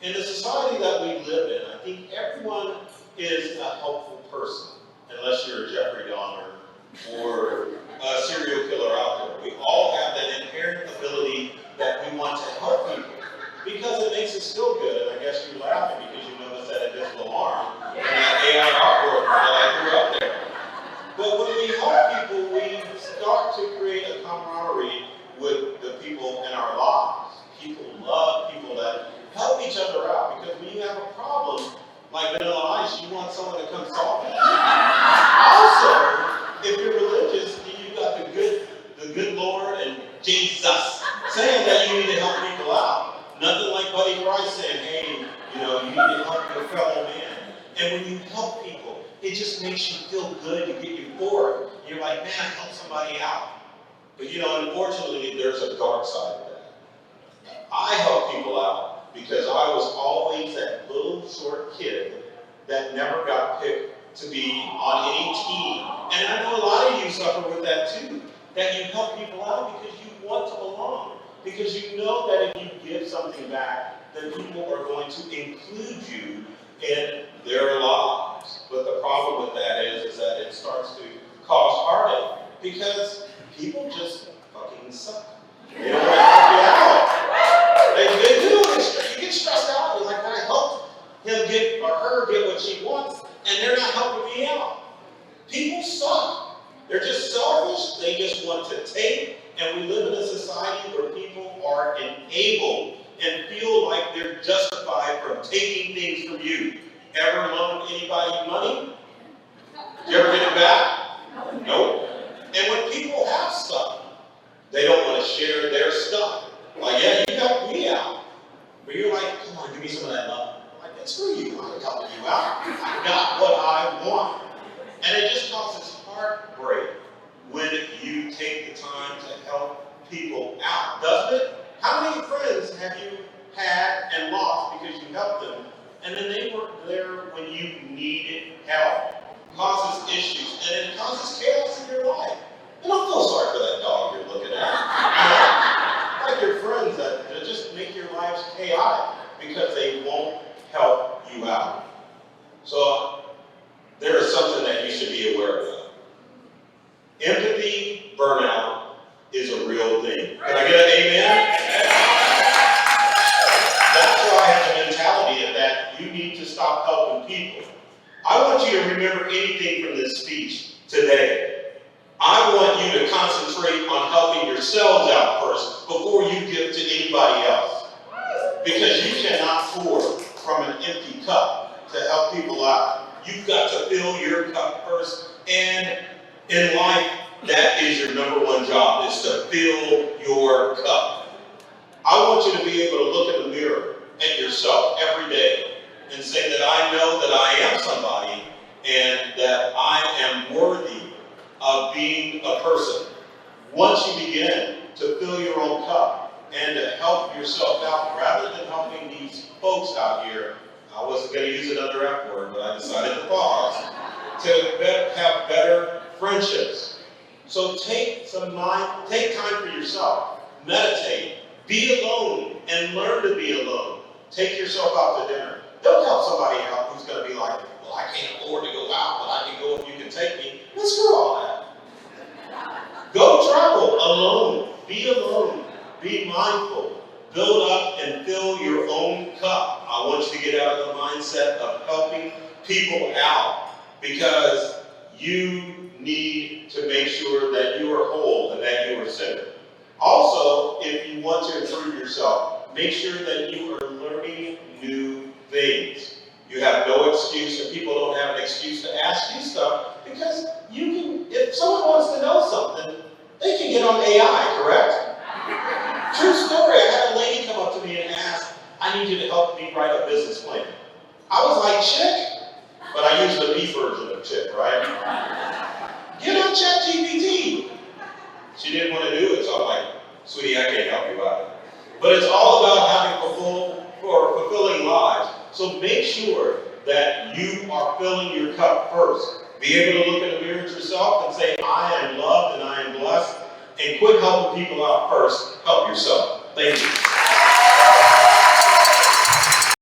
In the society that we live in, I think everyone is a helpful person, unless you're a Jeffrey Dahmer or a serial killer out there. We all have that inherent ability that we want to help people because it makes us feel good. And I guess you're laughing because you noticed that invisible arm and that AI artwork that I threw up there. But when we help people, we start to create a camaraderie with the people in our lives. People love people that help each other out, because when you have a problem like Vanilla Ice, you want someone to come solve it. Also, if you're religious, you've got the good Lord and Jesus saying that you need to help people out. Nothing like Buddy Christ saying, hey, you need to help your fellow man. And when you help people, it just makes you feel good to get you forward. You're like, man, I helped somebody out. But unfortunately, there's a dark side to that. I help people out because I was always that little short kid that never got picked to be on any team. And I know a lot of you suffer with that too, that you help people out because you want to belong, because you know that if you give something back, then people are going to include you in their lives. But the problem with that is that it starts to cause heartache, because people just fucking suck. They don't want to help you out. They do. You get stressed out. You're like, I helped him get or her get what she wants, and they're not helping me out. People suck. They're just selfish. They just want to take. And we live in a society where people are enabled and feel like they're justified from taking things from you. Ever loaned anybody money? Did you ever get it back? Nope. And when people have stuff, they don't want to share their stuff. Like, yeah, you helped me out. But you're like, come on, give me some of that love. I'm like, that's for you. I'm helping you out. I got what I want. And it just causes heartbreak when you take the time to help people out, doesn't it? How many friends have you had and lost because you helped them, and then they weren't there when you needed help? It causes issues, and it causes chaos in your life. And don't feel sorry for that dog you're looking at. Like your friends that just make your lives chaotic because they won't help you out. So there is something that you should be aware of. Empathy burnout is a real thing. Can I get an amen? That's why I have the mentality of that you need to stop helping people. I want you to remember anything from this speech today. I want you to concentrate on helping yourselves out first before you give to anybody else. Because you cannot pour from an empty cup to help people out. You've got to fill your cup first. And in life, that is your number one job, is to fill your cup. I want you to be able to look in the mirror at yourself every day and say that I know that I am somebody and that I am worthy of being a person. Once you begin to fill your own cup and to help yourself out, rather than helping these folks out here, I wasn't going to use another F word, but I decided to pause, to have better friendships. So take time for yourself, meditate, be alone, and learn to be alone. Take yourself out to dinner. Don't help somebody out who's going to be like, well, I can't afford to go out, but I can go if you can take me. Let's screw all that. Go travel alone. Be alone. Be mindful. Build up and fill your own cup. I want you to get out of the mindset of helping people out, because you need to make sure that you are whole and that you are centered. Also, if you want to improve yourself, make sure that you are learning new things. You have no excuse, and people don't have an excuse to ask you stuff, because you can, if someone wants to know something, they can get on AI, correct? True story, I had a lady come up to me and ask, I need you to help me write a business plan. I was like, chick, but I use the B version of chick, right? Get on ChatGPT. She didn't want to do it, so I'm like, sweetie, I can't help you out. But it's all about having fulfilling lives. So make sure that you are filling your cup first. Be able to look in the mirror at yourself and say, I am loved and I am blessed. And quit helping people out first. Help yourself. Thank you.